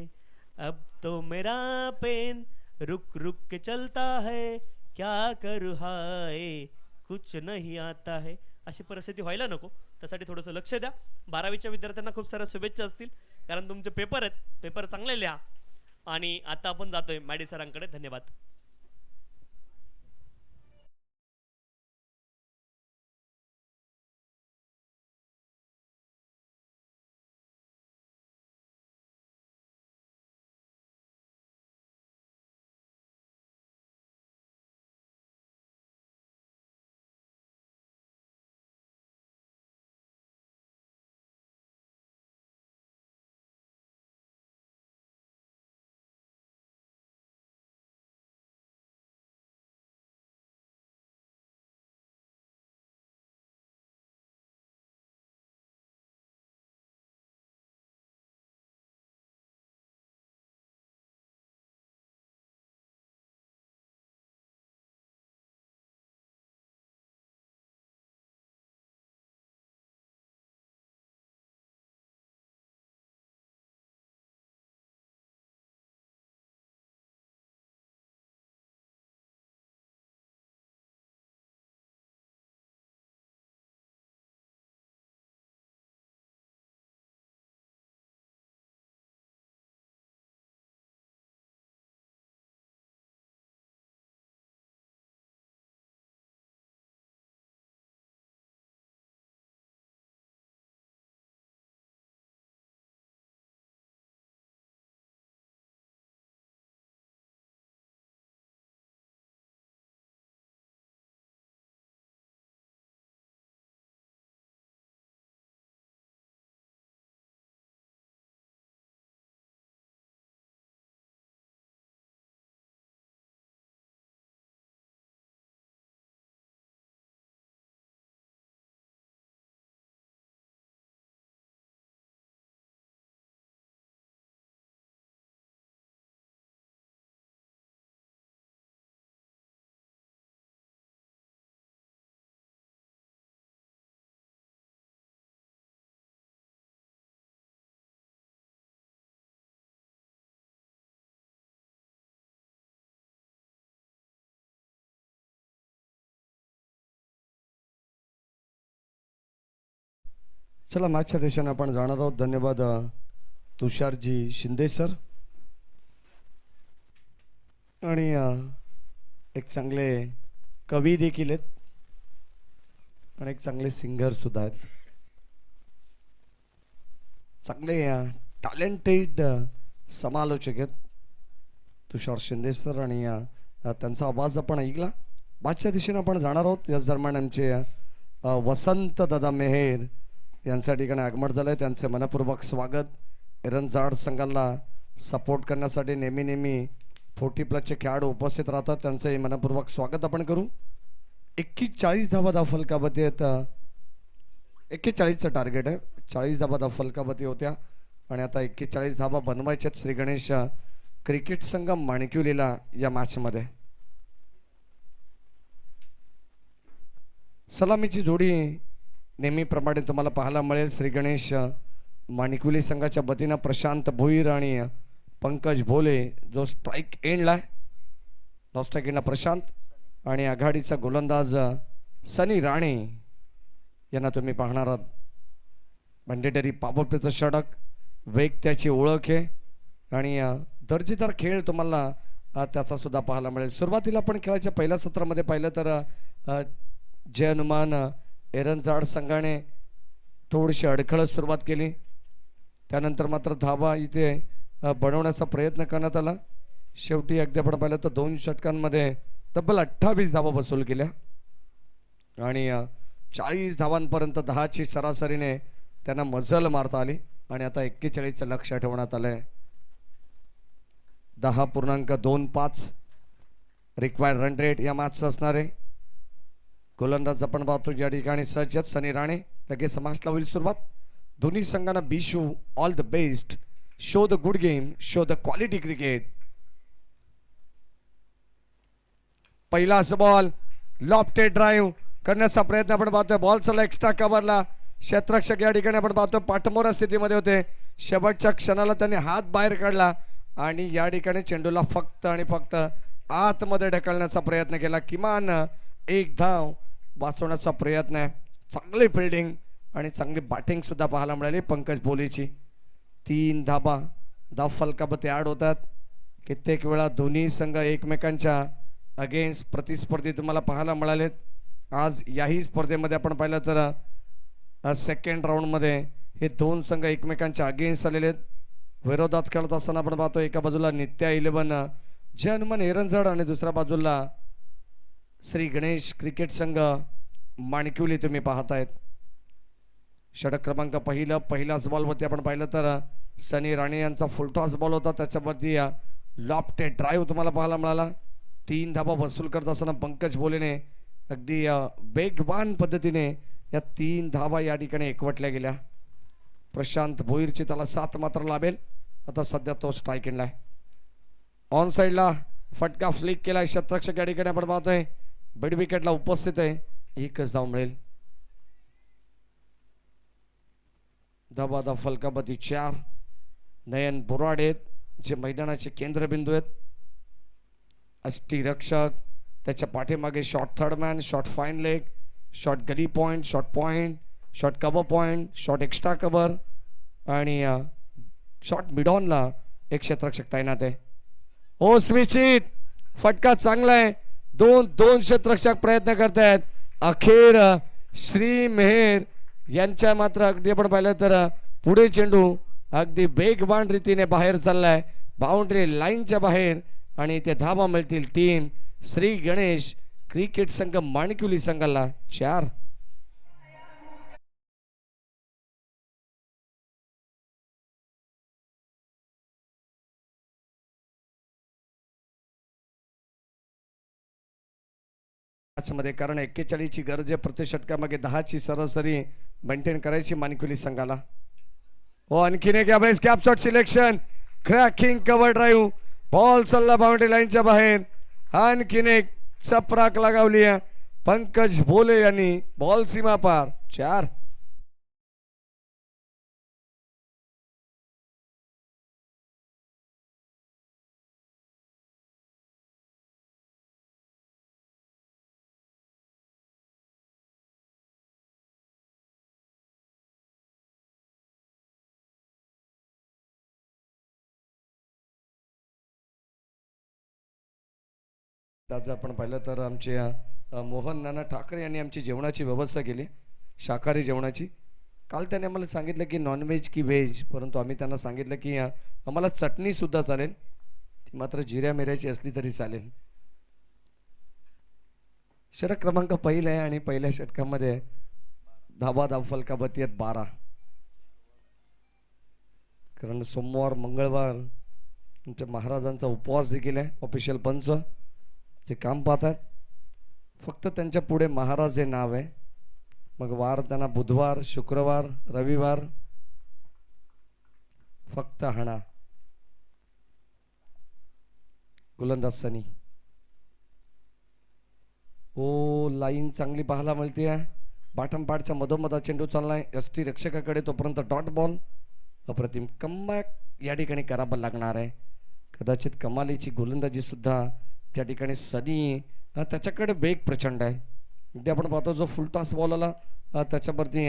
अब तो मेरा पेन रुक रुक के चलता है, क्या करूँ हाय कुछ नहीं आता है. अशी परिस्थिती व्हायला नको, त्यासाठी थोडंसं लक्ष द्या. 12वीच्या विद्यार्थ्यांना खूप साऱ्या शुभेच्छा असतील, कारण तुमचे पेपर आहेत, पेपर चांगले लिहा. आणि आता आपण जातोय मॅडी सरांकडे. धन्यवाद. चला मॅचच्या दिशेने आपण जाणार आहोत. धन्यवाद तुषारजी शिंदे सर. आणि एक चांगले कवी देखील आहेत आणि एक चांगले सिंगर सुद्धा आहेत. चांगले टॅलेंटेड समालोचक आहेत तुषार शिंदे सर. आणि त्यांचा आवाज आपण ऐकला. मागच्या दिशेने आपण जाणार आहोत. याच दरम्यान आमचे वसंत दादा मेहेर यांच्या ठिकाणी आगमन झालं आहे. त्यांचे मनपूर्वक स्वागत. एरंजाड संघाला सपोर्ट करण्यासाठी नेहमी 40+ खेळाडू उपस्थित राहतात. त्यांचे मनपूर्वक स्वागत आपण करू. 41 धावा फलकावती आहेत. 41चं टार्गेट आहे. 40 धावा फलकावती होत्या आणि आता 41 धावा बनवायच्यात श्री गणेश क्रिकेट संघ माणिक्युलीला या मॅचमध्ये. सलामीची जोडी नेहमीप्रमाणे तुम्हाला पाहायला मिळेल. श्री गणेश माणिक्युली संघाच्या वतीनं प्रशांत भोईर आणि पंकज भोले जो स्ट्राईक एंडला आहे. नॉन स्ट्राईक एंडला प्रशांत आणि आघाडीचा गोलंदाज सनी राणे यांना तुम्ही पाहणार आहात. मॅन्डेटरी पावरप्लेचं षटक, वेग त्याची ओळख आहे आणि दर्जेदार खेळ तुम्हाला त्याचा सुद्धा पाहायला मिळेल. सुरुवातीला आपण खेळाच्या पहिल्या सत्रामध्ये पाहिलं तर जय हनुमान एरंजाड संघाने थोडीशी अडखळत सुरुवात केली. त्यानंतर मात्र धावा इथे बनवण्याचा प्रयत्न करण्यात आला. शेवटी अगदी आपण पाहिलं तर 2 षटकांमध्ये तब्बल 28 धावा वसूल केल्या आणि 40 धावांपर्यंत 10ची सरासरीने त्यांना मजल मारता आली आणि आता 41चं लक्ष ठेवण्यात आलंय. 10.25 रिक्वायर्ड रन रेट या मॅचचं असणार आहे. गोलंदाज आपण पाहतो या ठिकाणी सज्जत सनी राणे. लगेच समाजला होईल सुरुवात. दोन्ही संघांना wish you all the best. Show the good game, show the quality cricket. पहिला बॉल लॉफ्टेड ड्राईव्ह करण्याचा प्रयत्न आपण पाहतोय. बॉल चला एक्स्ट्रा कव्हरला. क्षेत्ररक्षक या ठिकाणी आपण पाहतो पाठमोरा स्थितीमध्ये होते. शेवटच्या क्षणाला त्यांनी हात बाहेर काढला आणि या ठिकाणी चेंडूला फक्त आणि फक्त आतमध्ये ढकलण्याचा प्रयत्न केला. किमान 1 धाव वाचवण्याचा प्रयत्न आहे. चांगली फिल्डिंग आणि चांगली बॅटिंग सुद्धा पाहायला मिळाली पंकज भोलेची. 3 धाव फलकावरती ॲड होतात. कित्येक वेळा दोन्ही संघ एकमेकांच्या अगेन्स्ट प्रतिस्पर्धी तुम्हाला पाहायला मिळालेत. आज याही स्पर्धेमध्ये आपण पाहिलं तर सेकंड राऊंडमध्ये हे 2 संघ एकमेकांच्या अगेन्स्ट आलेले आहेत. विरोधात खेळत असताना आपण पाहतो एका बाजूला नित्या 11 जय हनुमान एरंजाड आणि दुसऱ्या बाजूला श्री गणेश क्रिकेट संघ माणिक्युली तुम्ही पाहतायत. षटक क्रमांक पहिल्याच बॉलवरती आपण पाहिलं तर सनी राणे यांचा फुलटॉस बॉल होता. त्याच्यावरती लॉफ्टेड ड्राईव्ह तुम्हाला पाहायला मिळाला. 3 धावा वसूल करत असताना पंकज भोलेने अगदी वेगवान पद्धतीने या 3 धावा या ठिकाणी एकवटल्या गेल्या. प्रशांत भोईरची त्याला 7 मात्र लाभेल. आता सध्या तो स्ट्राईक एंडला आहे. ऑन साईडला फटका फ्लिक केला. क्षेत्ररक्षक या ठिकाणी आपण पाहतोय मिड विकेटला उपस्थित आहे. 1च धाव मिळेल. धावा फलकावरती 4. नयन बोराडे जे मैदानाचे केंद्रबिंदू आहेत. अष्टीरक्षक त्याच्या पाठीमागे short third man, short fine leg, short gully point, short cover point, short extra cover आणि शॉर्ट मिडॉनला एक क्षेत्ररक्षक तैनात आहे. ओ स्विचित फटका चांगला आहे. दोन क्षेत्ररक्षक प्रयत्न करतायत. अखेर श्री मेहेर यांच्या मात्र अगदी आपण पाहिलं तर पुढे चेंडू अगदी वेगवान रीतीने बाहेर चाललाय बाउंड्री लाईनच्या बाहेर आणि इथे धावा मिळतील. टीम श्री गणेश क्रिकेट संघ माणिक्युली संघाला 4. मध्ये कारण 41ची गरज आहे. प्रति षटकामागे 10ची सरासरी मेंटेन करायची माणिक्युली संघाला. हो आणखीन एक यावेळेस cap shot selection, cracking cover drive, ball चालला बाउंड्री लाईनच्या बाहेर. आणखीन एक चपराक लगावली पंकज भोले यांनी. बॉल सीमा पार 4. आज आपण पाहिलं तर आमचे मोहन नाना ठाकरे यांनी आमची जेवणाची व्यवस्था केली, शाकाहारी जेवणाची. काल त्याने आम्हाला सांगितलं की नॉनव्हेज की व्हेज, परंतु आम्ही त्यांना सांगितलं की आम्हाला चटणीसुद्धा चालेल, ती मात्र जिऱ्या मिऱ्याची असली तरी चालेल. षटक क्रमांक पहिला आहे आणि पहिल्या षटकामध्ये धाव फलकाबती आहेत 12. कारण सोमवार मंगळवार आमच्या महाराजांचा उपवास देखील आहे. ऑफिशियल पंच जे काम पाहतात, फक्त त्यांच्या पुढे महाराज हे नाव आहे. मग वार त्यांना बुधवार, शुक्रवार, रविवार फक्त हाणा. गोलंदाज सनी. ओ लाईन चांगली पाहायला मिळते आहे. बाटमपाडच्या मधोमधा चेंडू चाललाय एस टी रक्षकाकडे, तोपर्यंत डॉट बॉल. अप्रतिम कमबॅक या ठिकाणी करावं लागणार आहे. कदाचित कमालीची गोलंदाजी सुद्धा त्या ठिकाणी सनी, त्याच्याकडे वेग प्रचंड आहे. इथे आपण पाहतो जो फुलटॉस बॉल आला त्याच्यावरती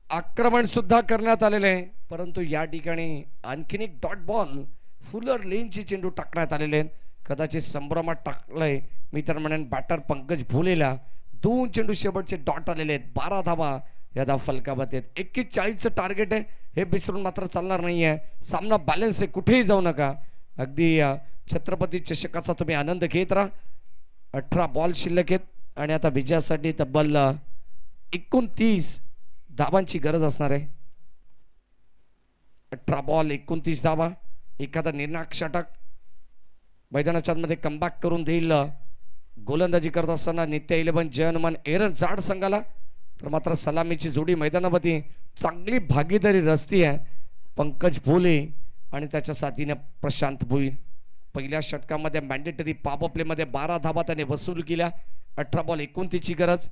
आक्रमण सुद्धा करण्यात आलेले आहे, परंतु या ठिकाणी आणखीन एक डॉट बॉल फुलर लेनची चेंडू टाकण्यात आलेले आहेत. कदाचित संभ्रमात टाकलंय मी तर म्हणेन बॅटर पंकज भोलेला. 2 चेंडू शेवटचे डॉट आलेले आहेत. 12 धावा या धाव फलकावत आहेत. 41चं टार्गेट आहे, हे विसरून मात्र चालणार नाही आहे. सामना बॅलन्स आहे, कुठेही जाऊ नका. अगदी छत्रपती चषकाचा तुम्ही आनंद घेत राहा. 18 बॉल शिल्लक आहेत आणि आता विजयासाठी तब्बल 29 धावांची गरज असणार आहे. 18 बॉल 29 धावा. एखादा निर्णायक षटक मैदानाच्या मध्ये कमबॅक करून देईल. गोलंदाजी करत असताना नित्य 11 जयनमन एरन जाड संघाला, तर मात्र सलामीची जोडी मैदानामध्ये चांगली भागीदारी रस्ती आहे. पंकज भोले आणि त्याच्या साथीने प्रशांत भुईर. पहिल्या षटकामध्ये मॅन्डेटरी पॉवर प्लेमध्ये 12 धावा त्याने वसूल केल्या. 18 बॉल 29ची गरज.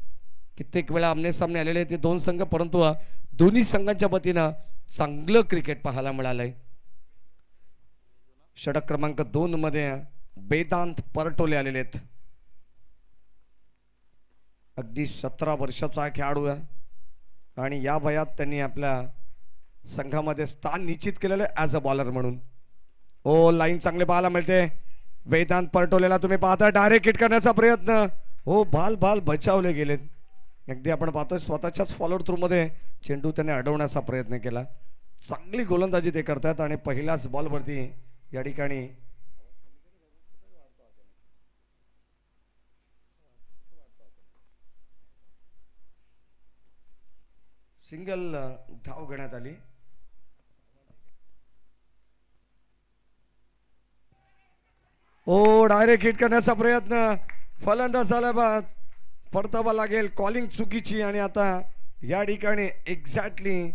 कित्येक वेळा आमने सामने आलेले ते 2 संघ, परंतु दोन्ही संघांच्या वतीनं चांगलं क्रिकेट पाहायला मिळालंय. षटक क्रमांक 2 मध्ये वेदांत परटोले आलेले आहेत. अगदी 17 वर्षाचा खेळाडू आहे आणि या वयात त्यांनी आपल्या संघामध्ये स्थान निश्चित केलेलं आहे ॲज अ बॉलर म्हणून. ओ लाईन चांगले पाहायला मिळते. वेदांत परटोलेला तुम्ही पाहता डायरेक्ट हिट करण्याचा प्रयत्न. हो भाल बचावले गेलेत. अगदी आपण पाहतोय स्वतःच्याच फॉलोअर थ्रू मध्ये चेंडू त्याने अडवण्याचा प्रयत्न केला. चांगली गोलंदाजी ते करतात आणि पहिल्याच बॉलवरती या ठिकाणी सिंगल धाव घेण्यात आली. ओ डायरेक्ट हिट करण्याचा प्रयत्न. फलंदाज झाला बाद. परतावा लागेल. कॉलिंग चुकीची आणि आता या ठिकाणी एक्झॅक्टली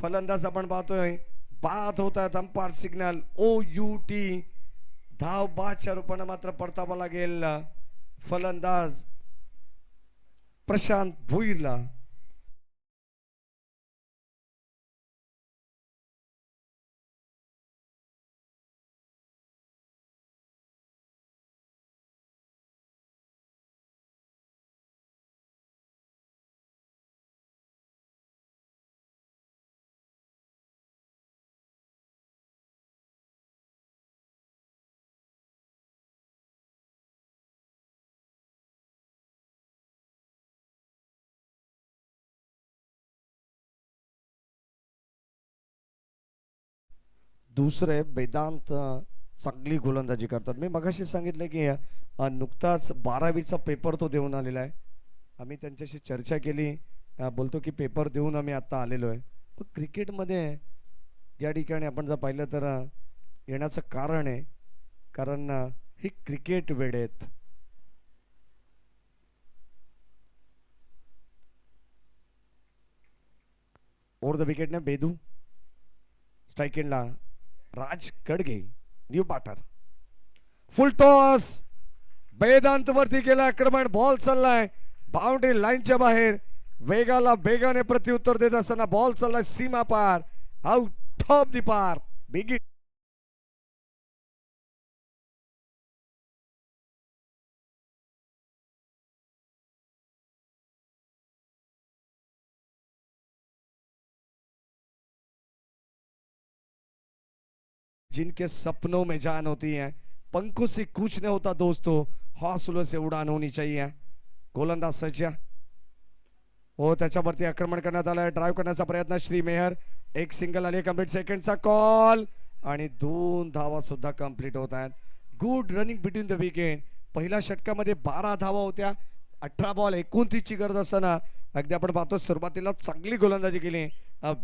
फलंदाज आपण पाहतोय बाद होत आहेत. Umpire signal OUT. धाव बादच्या रूपाने मात्र परतावा लागेल फलंदाज प्रशांत भुईरला. दुसरे वेदांत चांगली गोलंदाजी करतात. मी मगाशी सांगितलं की नुकताच 12वीचा पेपर तो देऊन आलेला आहे. आम्ही त्यांच्याशी चर्चा केली. बोलतो की पेपर देऊन आम्ही आता आलेलो आहे. क्रिकेटमध्ये या ठिकाणी आपण जर पाहिलं तर येण्याचं कारण आहे, कारण ही क्रिकेट वेडे आहेत. ओव्हर द विकेटने बेदू. स्ट्राइक एंडला Raj Gadge new batter. Full toss. Vedant वरती केला आक्रमण. बॉल चाललाय बाउंड्री लाईनच्या बाहेर. वेगाने प्रत्युत्तर देत असताना बॉल चाललाय सीमा पार, आउट ऑफ दी पार. बिग जिनके सपनों में जान होती है, पंखों से कुछ नहीं होता दोस्तों, हौसलों से उड़ान होनी चाहिए. गोलंदाज सज्ज हो, त्याच्यावरती आक्रमण करण्यात आलंय. ड्राईव्ह करण्याचा प्रयत्न श्री मेहर. एक सिंगल आली कंप्लीट. सेकंडचा कॉल आणि 2 धावा सुद्धा कंप्लीट होत आहेत. Good running between the wicket. पहिल्या षटकामध्ये 12 धावा होत्या. 18 बॉल 29 ची गरज असताना अगदी आपण पाहतो सुरुवातीला चांगली गोलंदाजी केली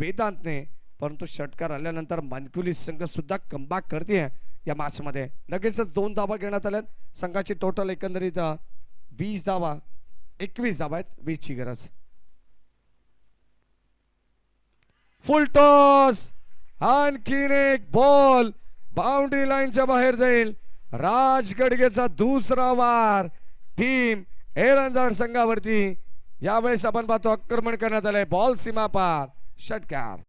वेदांतने, परंतु षटकार आल्यानंतर मानकुली संघ सुद्धा कमबॅक करते या मॅच मध्ये. लगेचच 2 धावा घेण्यात आल्यात. संघाची टोटल एकंदरीत 20 धावा 21 धावा आहेत. 20 ची गरज. फुल टॉस. आणखीन एक बॉल बाउंड्री लाईनच्या बाहेर जाईल. राज गडगेचा दुसरा वार टीम एरंजाड संघावरती. यावेळेस आपण पाहतो आक्रमण करण्यात आलंय. बॉल सीमा पार. षटकार.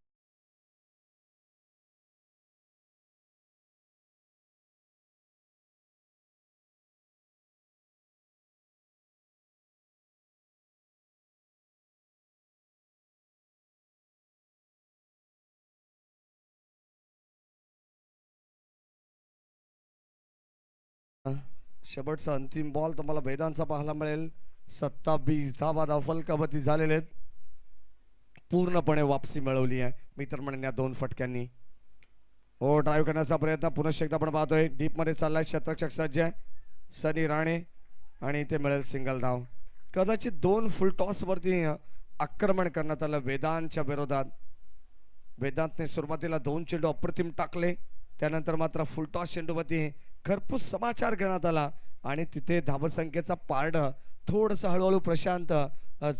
शेवटचा अंतिम बॉल तुम्हाला वेदांचा पाहायला मिळेल. 27 धावा फलकावती झालेले आहेत. पूर्णपणे वापसी मिळवली आहे मित्रमंडळी या 2 फटक्यांनी. हो, ड्राईव्ह करण्याचा प्रयत्न पुनश्च एकदा आपण पाहतोय. डीप मध्ये चाललाय. क्षेत्ररक्षक सज्ज आहे सनी राणे आणि इथे मिळेल सिंगल धाव. कदाचित 2 फुल टॉस वरती आक्रमण करण्यात आलं वेदांतच्या विरोधात. वेदांतने सुरुवातीला 2 चेंडू अप्रतिम टाकले, त्यानंतर मात्र फुल टॉस चेंडूवरती खरपूस समाचार घेण्यात आला आणि तिथे धावसंख्येचा पारड थोडंसं हळूहळू प्रशांत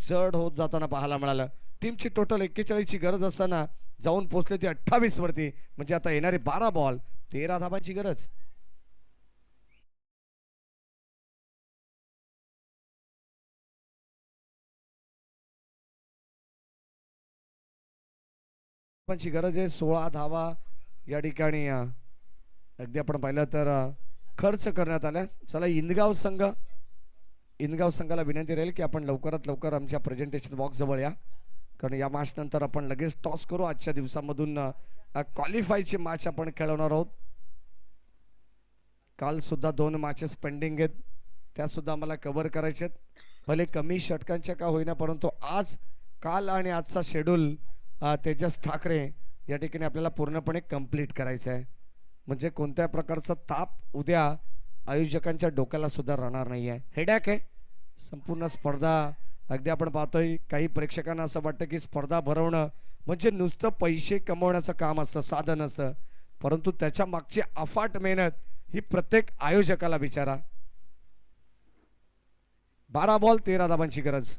जड होत जाताना पाहायला मिळालं. टीमची टोटल 41 ची गरज असताना जाऊन पोहोचले ती 28 वरती. म्हणजे आता येणारे 12 बॉल 13 धावांची गरज. गरज आहे. 16 धावा या ठिकाणी अगदी आपण पाहिलं तर खर्च करण्यात आल्या. चला इंदगाव संघाला विनंती राहील की आपण लवकरात लवकर आमच्या प्रेझेंटेशन बॉक्स जवळ या, कारण या मॅच नंतर आपण लगेच टॉस करू. आजच्या दिवसामधून क्वालिफायची मॅच आपण खेळवणार आहोत. काल सुद्धा 2 मॅचेस पेंडिंग आहेत, त्या सुद्धा आम्हाला कव्हर करायचे आहेत. भले कमी षटकांच्या का होईना, परंतु आज काल आणि आजचा शेड्यूल तेजस ठाकरे या ठिकाणी आपल्याला पूर्णपणे कंप्लीट करायचं आहे. म्हणजे कोणत्या प्रकारचा ताप उद्या आयोजकांच्या डोक्याला सुद्धा राहणार नाही आहे. हेडॅक आहे संपूर्ण स्पर्धा. अगदी आपण पाहतोय काही प्रेक्षकांना असं वाटतं की स्पर्धा भरवणं म्हणजे नुसतं पैसे कमवण्याचं काम असतं, साधन असतं, परंतु त्याच्या मागची अफाट मेहनत ही प्रत्येक आयोजकाला विचारा. 12 बॉल 13 धावांची गरज.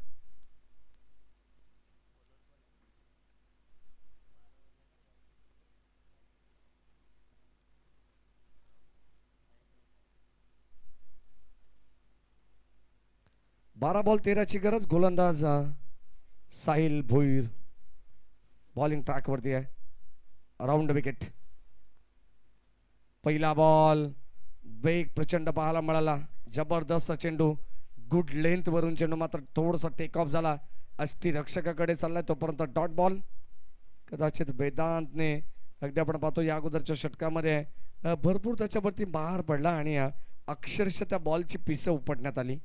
बारा बॉल 13 ची गरज. गोलंदाज साहिल भोईर बॉलिंग ट्रॅक वरती आहे. Round wicket. पहिला बॉल वेग प्रचंड पाहायला मिळाला. जबरदस्त चेंडू, गुड लेंथ वरून चेंडू मात्र थोडासा टेक ऑफ झाला. अष्टी रक्षकाकडे चाललाय तोपर्यंत डॉट बॉल. कदाचित वेदांतने अगदी आपण पाहतो या अगोदरच्या षटकामध्ये भरपूर त्याच्यावरती बाहेर पडला आणि अक्षरशः त्या बॉलची पिसं उपटण्यात आली.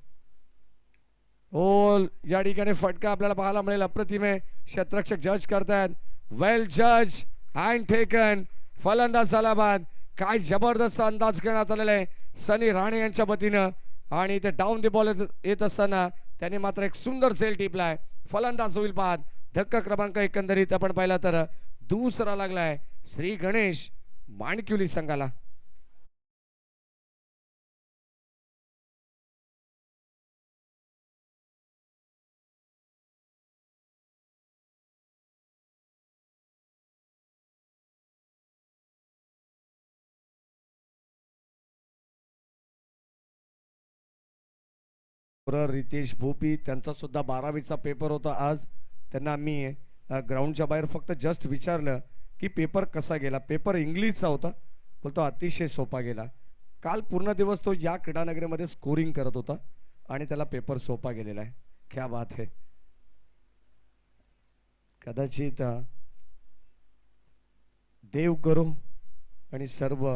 ओ, या ठिकाणी फटका आपल्याला पाहायला मिळेल. अप्रतिम आहे. क्षेत्ररक्षक जज करतायत. वेल जज अँड टेकन. फलंदाज झाला बाद. काय जबरदस्त अंदाज करण्यात आलेला आहे सनी राणे यांच्या वतीनं आणि ते डाऊन द बॉल येत असताना त्याने मात्र एक सुंदर सेल टिपलाय. फलंदाज होईल बाद. धक्का क्रमांक एकंदरीत आपण पाहिला तर दुसरा लागलाय श्री गणेश माणकिवली संघाला. रितेश भोपी त्यांचा सुद्धा 12वीचा पेपर होता आज. त्यांना आम्ही ग्राउंडच्या बाहेर फक्त जस्ट विचारलं की पेपर कसा गेला. पेपर इंग्लिशचा होता. बोलतो अतिशय सोपा गेला. काल पूर्ण दिवस तो या क्रीडानगरीमध्ये स्कोरिंग करत होता आणि त्याला पेपर सोपा गेलेला आहे. क्या बात है. कदाचित देव करो आणि सर्व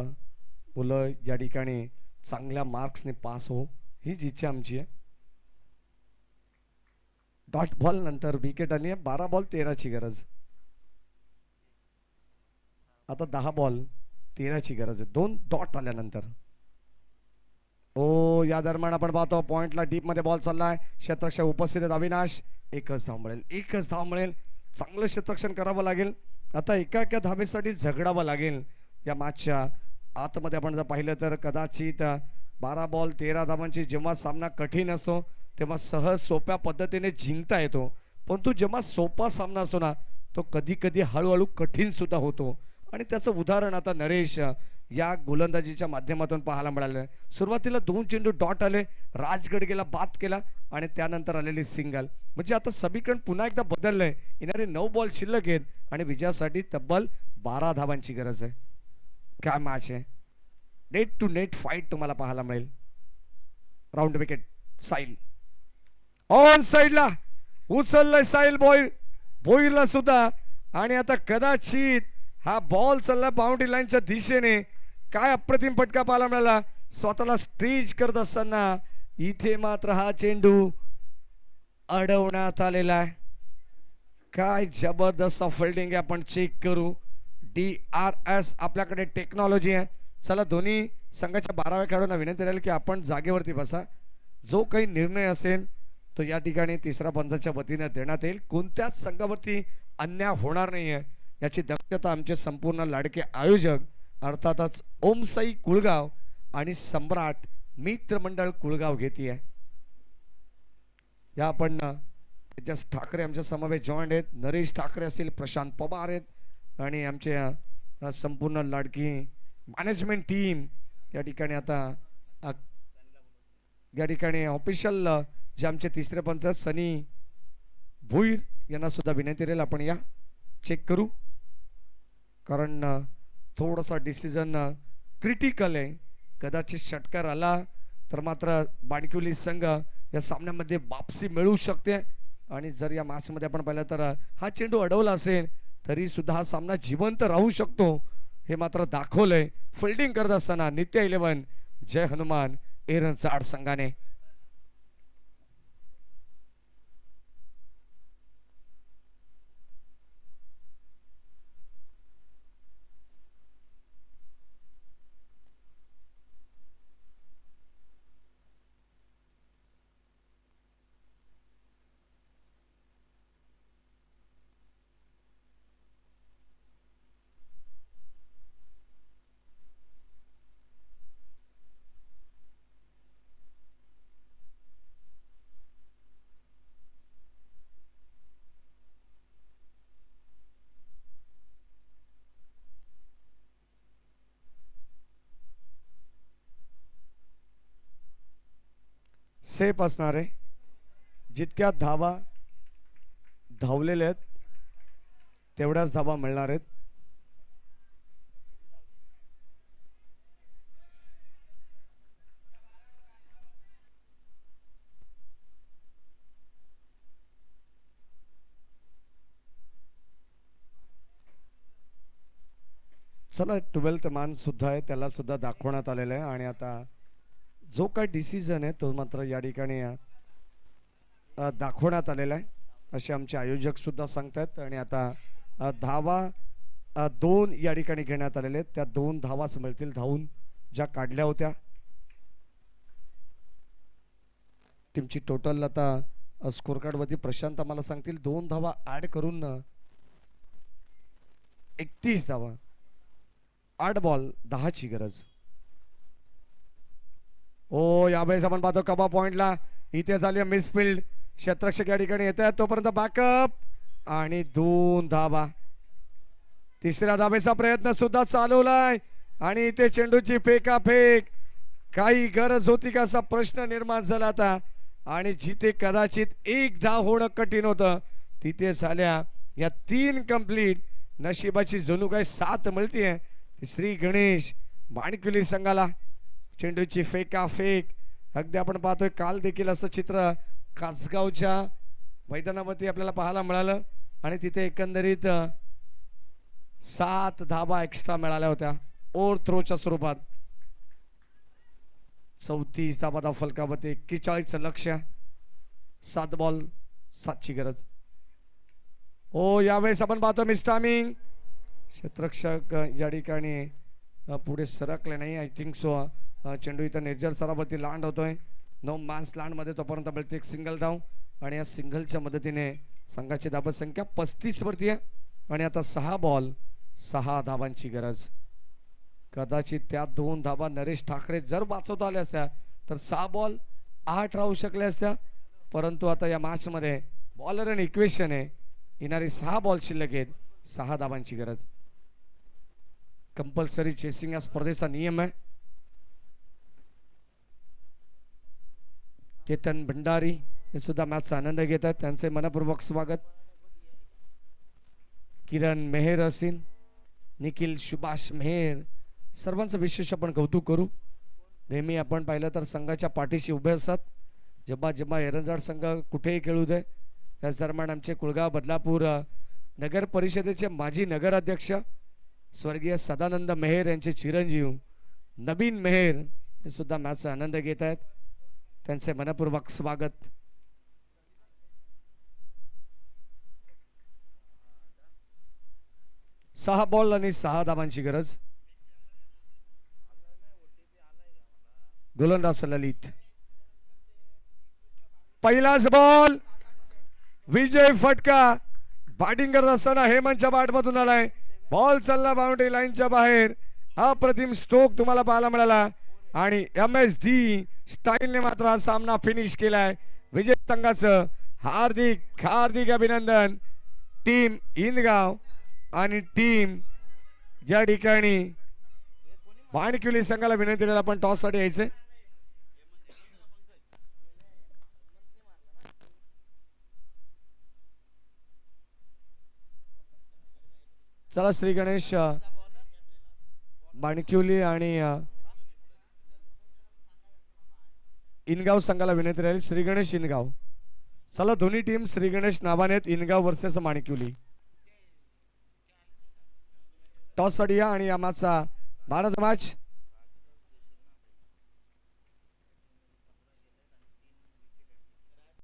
मुलं या ठिकाणी चांगल्या मार्क्सने पास हो हीच इच्छा आमची आहे. डॉट बॉल नंतर विकेट आली आहे. 12 बॉल 13ची गरज. आता 10 बॉल 13ची गरज आहे. 2 डॉट आल्यानंतर. ओ या दरम्यान आपण पाहतो पॉइंटला डीप मध्ये बॉल चाललाय. क्षेत्ररक्षक उपस्थित आहेत अविनाश. एकच धाव मिळेल, एकच धाव मिळेल. चांगलं क्षेत्ररक्षण करावं लागेल. आता एका एका धावेसाठी झगडावं लागेल. या मॅचच्या आतमध्ये आपण जर पाहिलं तर कदाचित 12 बॉल 13 धावांची जेव्हा सामना कठीण असतो तेव्हा सहज सोप्या पद्धतीने जिंकता येतो. परंतु जेव्हा सोपा सामना असतो ना तो कधी कधी हळूहळू कठीण सुद्धा होतो. आणि त्याचं उदाहरण आता नरेश या गोलंदाजीच्या माध्यमातून पाहायला मिळालं. सुरुवातीला 2 चेंडू डॉट आले, राजगडगेला बाद केला आणि त्यानंतर आलेली सिंगल. म्हणजे आता समीकरण पुन्हा एकदा बदललंय. येणारे 9 बॉल शिल्लक आहेत आणि विजयासाठी तब्बल 12 धावांची गरज आहे. काय मॅच आहे. नेट टू नेट फाईट तुम्हाला पाहायला मिळेल. राऊंड विकेट साईल ऑन साईडला उचललंय साईल भोईरला सुद्धा. आणि आता कदाचित हा बॉल चालला बाउंड्री लाईनच्या दिशेने. काय अप्रतिम फटका पाहायला मिळाला. स्वतःला स्ट्रीच करत असताना इथे मात्र हा चेंडू अडवण्यात आलेला आहे. काय जबरदस्त फिल्डिंग आहे. आपण चेक करू. DRS आपल्याकडे टेक्नॉलॉजी आहे. चला दोन्ही संघाच्या 12व्या खेळाडूंना विनंती राहील की आपण जागेवरती बसा. जो काही निर्णय असेल तो या ठिकाणी तिसऱ्या पंचाच्या वतीने देण्यात येईल. कोणत्याच संघावरती अन्याय होणार नाहीये याची दक्षता आमचे संपूर्ण लाडके आयोजक अर्थातच ओमसाई कुळगाव आणि सम्राट मित्रमंडळ कुळगाव घेते आहे. या आपण तेजस ठाकरे आमच्या समवेत जॉईंट आहेत. नरेश ठाकरे असतील, प्रशांत पवार आहेत आणि आमचे संपूर्ण लाडकी मॅनेजमेंट टीम या ठिकाणी. आता या ठिकाणी ऑफिशियल जे आमचे तिसरे पंच सनी भुईर यांना सुद्धा विनंती राहील आपण या चेक करू. कारण थोडासा डिसिजन क्रिटिकल आहे. कदाचित षटकार आला तर मात्र बाणकिवली संघ या सामन्यामध्ये वापसी मिळू शकते. आणि जर या मॅचमध्ये आपण पाहिलं तर हा चेंडू अडवला असेल तरी सुद्धा हा सामना जिवंत राहू शकतो हे मात्र दाखवलंय फिल्डिंग करत असताना नित्य 11 जय हनुमान एरनचाड संघाने. सेफ असणार आहे. जितक्या धावा धावलेल्या आहेत तेवढ्याच धावा मिळणार आहेत. चला 12th मान सुद्धा आहे त्याला सुद्धा दाखवण्यात आलेलं आहे. आणि आता जो काही डिसिजन आहे तो मात्र या ठिकाणी दाखवण्यात आलेला आहे असे आमचे आयोजक सुद्धा सांगतात. आणि आता धावा 2 या ठिकाणी घेण्यात आलेले आहेत. त्या 2 धावाच मिळतील धावून ज्या काढल्या होत्या. टीमची टोटल आता स्कोर कार्ड वरती प्रशांत आम्हाला सांगतील 2 धावा ऍड करून 31 धावा. 8 बॉल 10ची गरज. ओ यावेळेस आपण पाहतो कबा पॉइंटला इथे झाली मिसफिल्ड. क्षेत्ररक्षक या ठिकाणी येत आहेत तोपर्यंत बॅकअप आणि 2 धावा. तिसऱ्या धावेचा प्रयत्न सुद्धा चालवलाय आणि इथे चेंडूची फेकाफेक. काही गरज होती का असा प्रश्न निर्माण झाला आता. आणि जिथे कदाचित 1 धाव होणं कठीण होतं तिथे झाल्या या 3 कंप्लीट. नशिबाची जणू काही साथ मिळतीये श्री गणेश बाणकिवली संघाला. चेंडूची फेकाफेक अगदी आपण पाहतोय काल देखील असं चित्र कासगावच्या मैदानावरती आपल्याला पाहायला मिळालं आणि तिथे एकंदरीत 7 धावा एक्स्ट्रा मिळाल्या होत्या ओव्हर थ्रोच्या स्वरूपात. 34 धावा फलकावरती 41चं लक्ष. 7 बॉल 7ची गरज. हो यावेळेस आपण पाहतो मिस्टामिंग क्षेत्ररक्षक या ठिकाणी पुढे सरकले नाही. आय थिंक सो चेंडू इथं निर्जर सरावरती लांड होतोय. नो मॅन्स लँड मध्ये तोपर्यंत मिळते एक सिंगल धाव आणि या सिंगलच्या मदतीने संघाची धाबा संख्या 35 वरती आहे. आणि आता 6 बॉल 6 धावांची गरज. कदाचित त्या 2 धावा नरेश ठाकरे जर वाचवता आल्या असत्या तर 6 बॉल 8 राहू शकल्या असत्या. परंतु आता या मॅच मध्ये बॉलर आणि इक्वेशन आहे. येणारी 6 बॉल शिल्लक आहेत. 6 धावांची गरज. कंपल्सरी चेसिंग या स्पर्धेचा नियम आहे. केतन भंडारी हे सुद्धा मॅचचा आनंद घेत आहेत. त्यांचे मनपूर्वक स्वागत. किरण मेहर असेल, निखिल सुभाष मेहर, सर्वांचं विशेष आपण कौतुक करू. नेहमी आपण पाहिलं तर संघाच्या पाठीशी उभे असतात. जेव्हा जेव्हा एरंजाड संघ कुठेही खेळू दे. त्याच दरम्यान आमचे कुळगाव बदलापूर नगर परिषदेचे माजी नगराध्यक्ष स्वर्गीय सदानंद मेहर यांचे चिरंजीव नवीन मेहर हे सुद्धा मॅचचा आनंद घेत आहेत. त्यांचे मनपूर्वक स्वागत. सहा बॉल आणि 6 धावांची गरज. गोलंदाज ललित. पहिलाच बॉल विजय फटका. बॅटिंग करत असताना हेमंतच्या बॅटमधून आलाय. बॉल चालला बाउंड्री लाईनच्या बाहेर. अप्रतिम स्ट्रोक तुम्हाला पाहायला मिळाला आणि MSD स्टाईलने मात्र हा सामना फिनिश केलाय. विजय संघाचं हार्दिक हार्दिक अभिनंदन. टीम इंदगाव आणि टीम या ठिकाणी बाणकिवली संघाला विनंती केलेला आपण टॉस साठी यायचे. चला श्री गणेश बाणकिवली आणि इनगाव संघाला विनंती राहील. श्री गणेश इनगाव. चला दोन्ही टीम श्री गणेश नावाने आहेत. इनगाव वर्सेस माणिकवली. टॉस साठी या आणि या मॅचचा भारत मॅच